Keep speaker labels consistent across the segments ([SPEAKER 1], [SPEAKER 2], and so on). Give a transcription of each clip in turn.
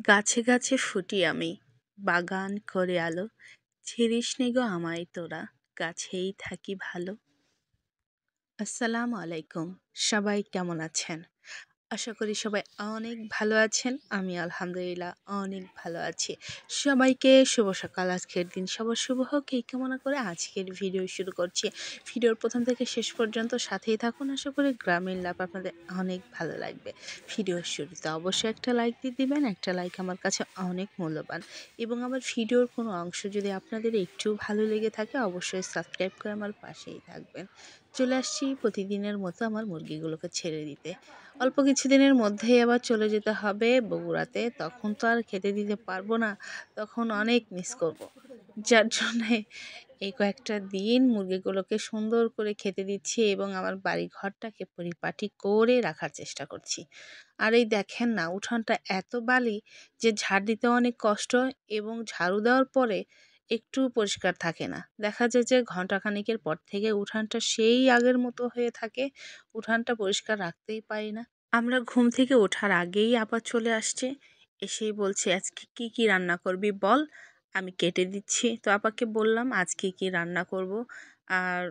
[SPEAKER 1] গাছে গাছে ফুটি আমি, বাগান করে আলো, ছিড়িস নে গো আমায় তোরা, গাছেই থাকি ভালো। আসসালামু আলাইকুম। সবাই কেমন আছেন? আশা করি সবাই অনেক ভালো আছেন। আমি আলহামদুলিল্লাহ অনেক ভালো আছি। সবাইকে শুভ সকাল। আজকের দিন সবার শুভ হোক এই কামনা করে আজকের ভিডিও শুরু করছি। ভিডিওর প্রথম থেকে শেষ পর্যন্ত সাথেই থাকুন। আশা করি গ্রামীণ লাভ আপনাদের অনেক ভালো লাগবে। ভিডিওর শুরুতে অবশ্যই একটা লাইক দিয়ে দিবেন। একটা লাইক আমার কাছে অনেক মূল্যবান, এবং আমার ভিডিওর কোনো অংশ যদি আপনাদের একটু ভালো লেগে থাকে অবশ্যই সাবস্ক্রাইব করে আমার পাশেই থাকবেন। চলে আসছি প্রতিদিনের মতো আমার মুরগিগুলোকে ছেড়ে দিতে। অল্প কিছুদিনের মধ্যেই আবার চলে যেতে হবে বগুড়াতে। তখন তো আর খেতে দিতে পারবো না, তখন অনেক মিস করব। যার জন্যে এই কয়েকটা দিন মুরগিগুলোকে সুন্দর করে খেতে দিচ্ছি এবং আমার বাড়ি ঘরটাকে পরিপাটি করে রাখার চেষ্টা করছি। আর এই দেখেন না, উঠানটা এত বালি যে ঝাড় দিতে অনেক কষ্ট, এবং ঝাড়ু দেওয়ার পরে একটু পরিষ্কার থাকে না। দেখা যায় যে ঘন্টাখানেকের পর থেকে উঠানটা সেই আগের মতো হয়ে থাকে। উঠানটা পরিষ্কার রাখতেই পারি না। আমরা ঘুম থেকে ওঠার আগেই আপা চলে আসছে, এসেই বলছে আজকে কি কি রান্না করবি বল, আমি কেটে দিচ্ছি। তো আপাকে বললাম আজকে কি রান্না করব। আর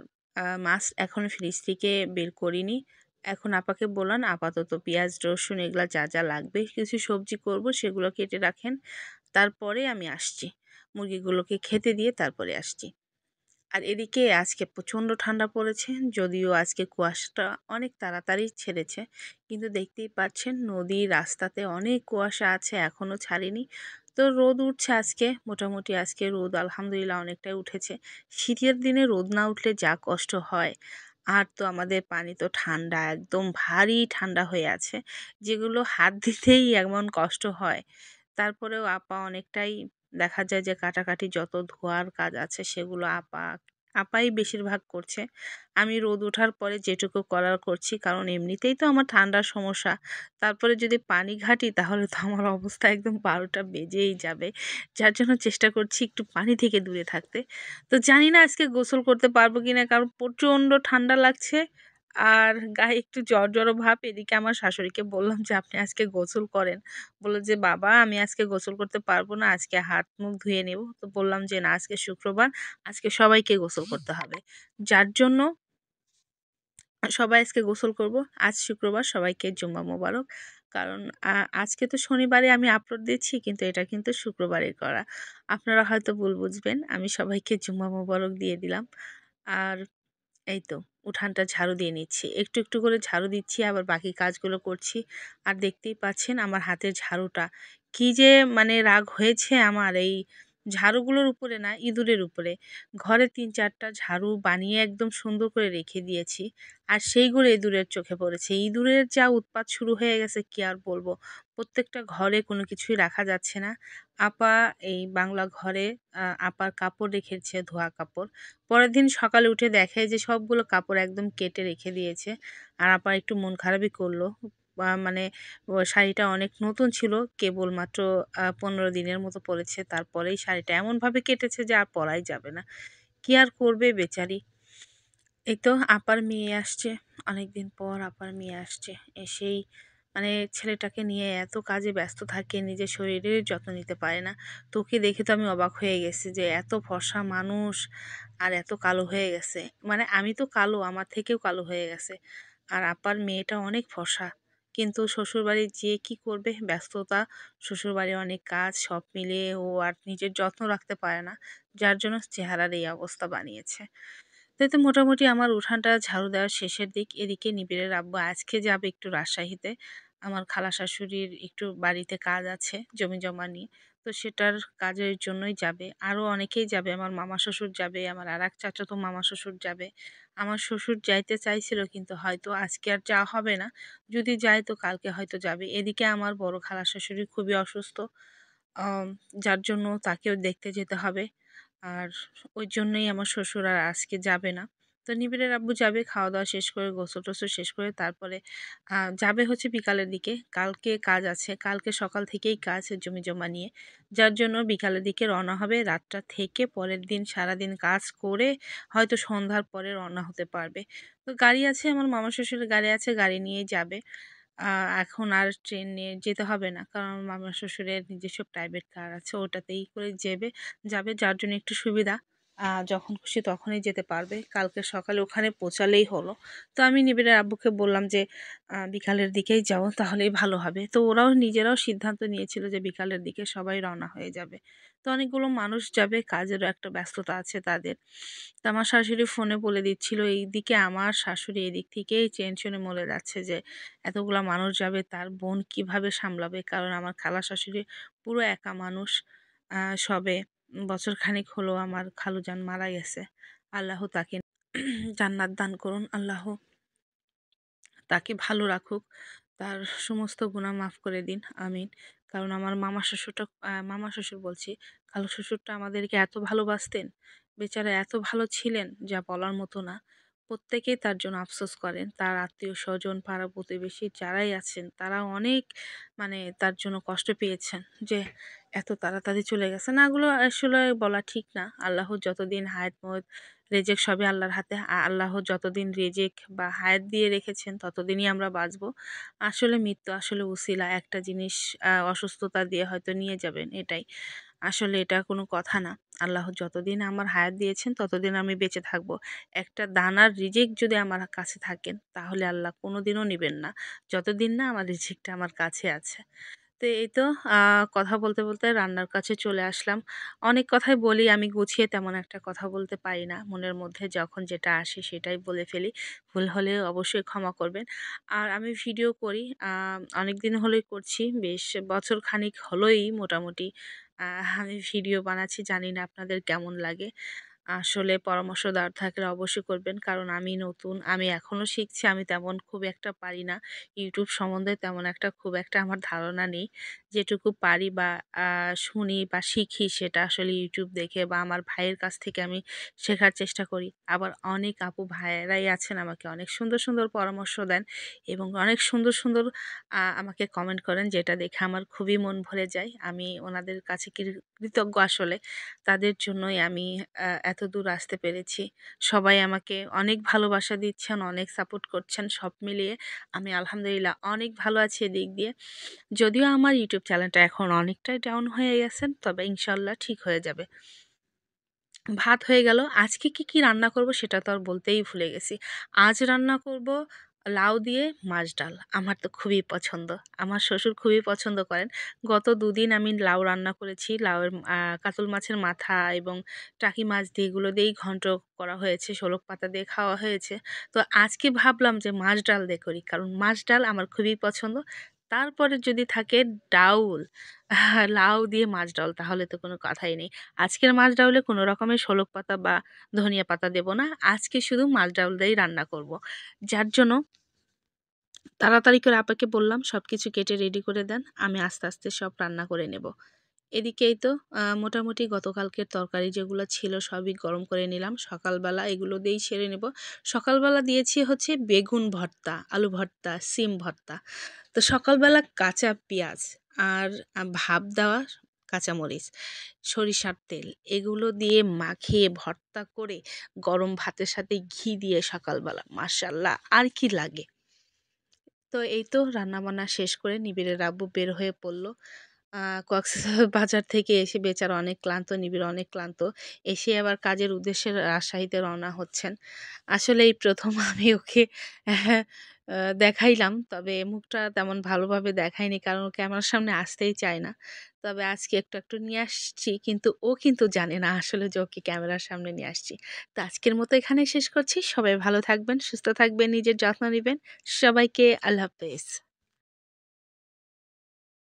[SPEAKER 1] মাছ এখন ফ্রিজ থেকে বের করিনি। এখন আপাকে বললাম আপাতত পেঁয়াজ রসুন এগুলা যা যা লাগবে কিছু সবজি করব সেগুলো কেটে রাখেন, তারপরে আমি আসছি। মুরগিগুলোকে খেতে দিয়ে তারপরে আসছি। আর এদিকে আজকে প্রচণ্ড ঠান্ডা পড়েছে, যদিও আজকে কুয়াশাটা অনেক তাড়াতাড়ি ছেড়েছে, কিন্তু দেখতেই পাচ্ছেন নদীর রাস্তাতে অনেক কুয়াশা আছে, এখনও ছাড়েনি। তো রোদ উঠছে আজকে, মোটামুটি আজকে রোদ আলহামদুলিল্লাহ অনেকটাই উঠেছে। শীতের দিনে রোদ না উঠলে যা কষ্ট হয়। আর তো আমাদের পানি তো ঠান্ডা, একদম ভারী ঠান্ডা হয়ে আছে, যেগুলো হাত দিতেই এমন কষ্ট হয়। তারপরেও আপা অনেকটাই দেখা যায় যে কাটাকাটি যত ধোয়ার কাজ আছে সেগুলো আপাই বেশিরভাগ করছে। আমি রোদ ওঠার পরে যেটুকু করার করছি, কারণ এমনিতেই তো আমার ঠান্ডার সমস্যা। তারপরে যদি পানি ঘাঁটি তাহলে তো আমার অবস্থা একদম ১২টা বেজেই যাবে। যার জন্য চেষ্টা করছি একটু পানি থেকে দূরে থাকতে। তো জানি না আজকে গোসল করতে পারবো কিনা, কারণ প্রচণ্ড ঠান্ডা লাগছে। আর গায়ে একটু জ্বর ভাব। এদিকে আমার শাশুড়িকে বললাম যে আপনি আজকে গোসল করেন। বলল যে বাবা আমি আজকে গোসল করতে পারবো না, আজকে হাত মুখ ধুয়ে নেব। তো বললাম যে না, আজকে শুক্রবার, আজকে সবাইকে গোসল করতে হবে। যার জন্য সবাই আজকে গোসল করব। আজ শুক্রবার, সবাইকে জুম্মা মোবারক। কারণ আজকে তো শনিবারে আমি আপলোড দিচ্ছি, কিন্তু এটা কিন্তু শুক্রবারের করা। আপনারা হয়তো ভুল বুঝবেন, আমি সবাইকে জুম্মা মোবারক দিয়ে দিলাম। আর এই তো উঠানটা ঝাড়ু দিয়ে নিচ্ছি, একটু একটু করে ঝাড়ু দিচ্ছি, আবার বাকি কাজগুলো করছি। আর দেখতেই পাচ্ছেন আমার হাতের ঝাড়ুটা কি যে মানে রাগ হয়েছে আমার এই ঝাড়ুগুলোর উপরে না, ইঁদুরের উপরে। ঘরে ৩-৪টা ঝাড়ু বানিয়ে একদম সুন্দর করে রেখে দিয়েছি, আর সেইগুলো ইঁদুরের চোখে পড়েছে। ইঁদুরের যা উৎপাত শুরু হয়ে গেছে কি আর বলবো। প্রত্যেকটা ঘরে কোনো কিছুই রাখা যাচ্ছে না। আপা এই বাংলা ঘরে আপার কাপড় রেখেছে, ধোয়া কাপড়। পরের দিন সকালে উঠে দেখে যে সবগুলো কাপড় একদম কেটে রেখে দিয়েছে। আর আপা একটু মন খারাপই করলো। মানে শাড়িটা অনেক নতুন ছিল, কেবলমাত্র ১৫ দিনের মতো পরেছে, তারপরেই শাড়িটা এমনভাবে কেটেছে যে আর পরাই যাবে না। কি আর করবে বেচারি। এই তো আপার মেয়ে আসছে, অনেকদিন পর আপার মেয়ে আসছে। এসেই মানে ছেলেটাকে নিয়ে এত কাজে ব্যস্ত থাকে, নিজের শরীরের যত্ন নিতে পারে না। তোকে দেখে তো আমি অবাক হয়ে গেছি যে এত ফর্সা মানুষ আর এত কালো হয়ে গেছে। মানে আমি তো কালো, আমার থেকেও কালো হয়ে গেছে। আর আপার মেয়েটা অনেক ফর্সা, কিন্তু শ্বশুরবাড়ি যেয়ে কি করবে, ব্যস্ততা, শ্বশুরবাড়ি অনেক কাজ, সব মিলিয়ে ও আর নিজের যত্ন রাখতে পারে না। যার জন্য চেহারার এই অবস্থা বানিয়েছে। তাই তো মোটামুটি আমার উঠানটা ঝাড়ু দেওয়ার শেষের দিক। এদিকে নিবিড়ের আব্বু আজকে যাবে একটু রাজশাহীতে। আমার খালা শাশুড়ির একটু বাড়িতে কাজ আছে জমি জমা নিয়ে। তো সেটার কাজের জন্যই যাবে। আরও অনেকেই যাবে। আমার মামা শ্বশুর যাবে, আমার আরেক চাচাতো মামা শ্বশুর যাবে। আমার শ্বশুর যাইতে চাইছিল, কিন্তু হয়তো আজকে আর যাওয়া হবে না। যদি যায় তো কালকে হয়তো যাবে। এদিকে আমার বড় খালা শাশুড়ি খুবই অসুস্থ। আম যার জন্য তাকেও দেখতে যেতে হবে। আর ওই জন্যই আমার শ্বশুর আর আজকে যাবে না। তো নিবিড়ের আব্বু যাবে খাওয়া-দাওয়া শেষ করে, গোসল-টোসল শেষ করে তারপরে যাবে হচ্ছে বিকালের দিকে। কালকে কাজ আছে। কালকে সকাল থেকেই কাজ জমিজমা নিয়ে। যার জন্য বিকালের দিকে রওনা হবে। রাতটা থেকে পরের দিন সারাদিন কাজ করে হয়তো সন্ধ্যার পরে রওনা হতে পারবে। তো গাড়ি আছে, আমার মামা শ্বশুরের গাড়ি আছে, গাড়ি নিয়েই যাবে। এখন আর ট্রেন নিয়ে যেতে হবে না, কারণ আমার মামা শ্বশুরের নিজস্ব প্রাইভেট কার আছে, ওটাতেই করে যাবে, যার জন্য একটু সুবিধা। যখন খুশি তখনই যেতে পারবে, কালকে সকালে ওখানে পৌঁছালেই হলো। তো আমি নিবিড়ের আব্বুকে বললাম যে বিকালের দিকেই যাও, তাহলেই ভালো হবে। তো ওরাও নিজেরাও সিদ্ধান্ত নিয়েছিল যে বিকালের দিকে সবাই রওনা হয়ে যাবে। তো অনেকগুলো মানুষ যাবে, কাজেরও একটা ব্যস্ততা আছে তাদের। তো আমার শাশুড়ি ফোনে বলে দিচ্ছিল, এইদিকে আমার শাশুড়ি এদিক থেকেই টেনশনে মরে যাচ্ছে যে এতগুলা মানুষ যাবে, তার বোন কিভাবে সামলাবে। কারণ আমার খালা শাশুড়ি পুরো একা মানুষ। সবে বছরখানেক হলো আমার খালুজান মারা গেছে। আল্লাহ তাকে জান্নাত দান করুন, আল্লাহ তাকে ভালো রাখুক, তার সমস্ত গুনাহ মাফ করে দিন, আমিন। কারণ আমার মামা শ্বশুর বলছি, খালু শ্বশুরটা আমাদেরকে এত ভালোবাসতেন, বেচারা এত ভালো ছিলেন যা বলার মতো না। প্রত্যেকেই তার জন্য আফসোস করেন, তার আত্মীয় স্বজন পাড়া প্রতিবেশী যারাই আছেন তারা অনেক মানে তার জন্য কষ্ট পেয়েছেন যে এত তাড়াতাড়ি চলে গেছে। না, এগুলো আসলে বলা ঠিক না। আল্লাহ যতদিন হায়াত মত রেজেক সবই আল্লাহর হাতে। আল্লাহ যতদিন রেজেক বা হায়াত দিয়ে রেখেছেন ততদিনই আমরা বাঁচবো। আসলে মৃত্যু আসলে উসিলা, একটা জিনিস অসুস্থতা দিয়ে হয়তো নিয়ে যাবেন, এটাই। আসলে এটা কোনো কথা না। আল্লাহ যতদিন আমার হায়াত দিয়েছেন ততদিন আমি বেঁচে থাকবো। একটা দানার রিজিক যদি আমার কাছে থাকেন তাহলে আল্লাহ কোনোদিনও নিবেন না, যতদিন না আমার রিজিকটা আমার কাছে আছে। তো এই তো কথা বলতে বলতে রান্নার কাছে চলে আসলাম। অনেক কথাই বলি আমি, গুছিয়ে তেমন একটা কথা বলতে পারি না। মনের মধ্যে যখন যেটা আসে সেটাই বলে ফেলি। ভুল হলে অবশ্যই ক্ষমা করবেন। আর আমি ভিডিও করি, অনেকদিন হলোই করছি। বেশ বছর খানিক হলোই মোটামুটি আমি ভিডিও বানাচ্ছি। জানি না আপনাদের কেমন লাগে। আসলে পরামর্শ দেওয়ার থাকলে অবশ্যই করবেন। কারণ আমি নতুন, আমি এখনও শিখছি। আমি তেমন খুব একটা পারি না। ইউটিউব সম্বন্ধে তেমন একটা খুব একটা আমার ধারণা নেই। যেটুকু পারি বা শুনি বা শিখি সেটা আসলে ইউটিউব দেখে বা আমার ভাইয়ের কাছ থেকে আমি শেখার চেষ্টা করি। আবার অনেক আপু ভাইয়েরাই আছেন আমাকে অনেক সুন্দর, সুন্দর পরামর্শ দেন এবং অনেক সুন্দর, সুন্দর আমাকে কমেন্ট করেন, যেটা দেখে আমার খুবই মন ভরে যায়। আমি ওনাদের কাছে কৃতজ্ঞ আসলে। তাদের জন্যই আমি এতদূর আসতে পেরেছি। সবাই আমাকে অনেক ভালোবাসা দিচ্ছেন, অনেক সাপোর্ট করছেন। সব মিলিয়ে আমি আলহামদুলিল্লাহ অনেক ভালো আছি এদিক দিয়ে। যদিও আমার ইউটিউব চ্যানেলটা এখন অনেকটাই ডাউন হয়ে গেছে, তবে ইনশাআল্লাহ ঠিক হয়ে যাবে। ভাত হয়ে গেল। আজকে কি রান্না করব সেটা তো আর বলতেই ভুলে গেছি। আজ রান্না করব লাউ দিয়ে মাছ ডাল। আমার তো খুবই পছন্দ। আমার শ্বশুর খুবই পছন্দ করেন। গত ২ দিন আমি লাউ রান্না করেছি। লাউয়ের কাতল মাছের মাথা এবং টাকি মাছ দিয়ে, এগুলো দিয়েই ঘন্ট করা হয়েছে। শোলক পাতা দিয়ে খাওয়া হয়েছে। তো আজকে ভাবলাম যে মাছ ডাল দিয়ে করি। কারণ মাছ ডাল আমার খুবই পছন্দ। তারপরে যদি থাকে ডাউল, লাউ দিয়ে মাছ ডাল, তাহলে তো কোনো কথাই নেই। আজকের মাছ ডাউলে কোনো রকমের শোলক পাতা বা ধনিয়া পাতা দেব না। আজকে শুধু মাছ ডাউল দিয়েই রান্না করব। যার জন্য তাড়াতাড়ি করে আপাকে বললাম সবকিছু কেটে রেডি করে দেন। আমি আস্তে, আস্তে সব রান্না করে নেব। এদিকেই তো মোটামুটি গতকালকের তরকারি যেগুলো ছিল সবই গরম করে নিলাম। সকালবেলা এগুলো দিয়েই সেরে নেব। সকালবেলা দিয়েছি হচ্ছে বেগুন ভর্তা, আলু ভর্তা, সিম ভর্তা। তো সকালবেলা কাঁচা পেঁয়াজ আর ভাপ দেওয়া কাঁচামরিচ, সরিষার তেল, এগুলো দিয়ে মাখিয়ে ভর্তা করে গরম ভাতের সাথে ঘি দিয়ে সকালবেলা, মাশাআল্লাহ! আর কি লাগে? তো এই তো রান্নাবান্না শেষ করে নিবিড়ের আব্বু বের হয়ে পড়ল। কক্সবাজার থেকে এসে বেচারা অনেক ক্লান্ত, নিবিড় অনেক ক্লান্ত। এসে আবার কাজের উদ্দেশ্যে রাজশাহীতে রওনা হচ্ছেন। আসলে এই ১ম আমি ওকে হ্যাঁ, দেখাইলাম। তবে মুখটা তেমন ভালোভাবে দেখাইনি, কারণ ও ক্যামেরার সামনে আসতেই চায় না। তবে আজকে একটু, একটু নিয়ে আসছি। কিন্তু ও কিন্তু জানে না আসলে যে ওকে ক্যামেরার সামনে নিয়ে আসছি। তো আজকের মতো এখানেই শেষ করছি। সবাই ভালো থাকবেন, সুস্থ থাকবেন, নিজের যত্ন নিবেন। সবাইকে আল্লাহ হাফেজ।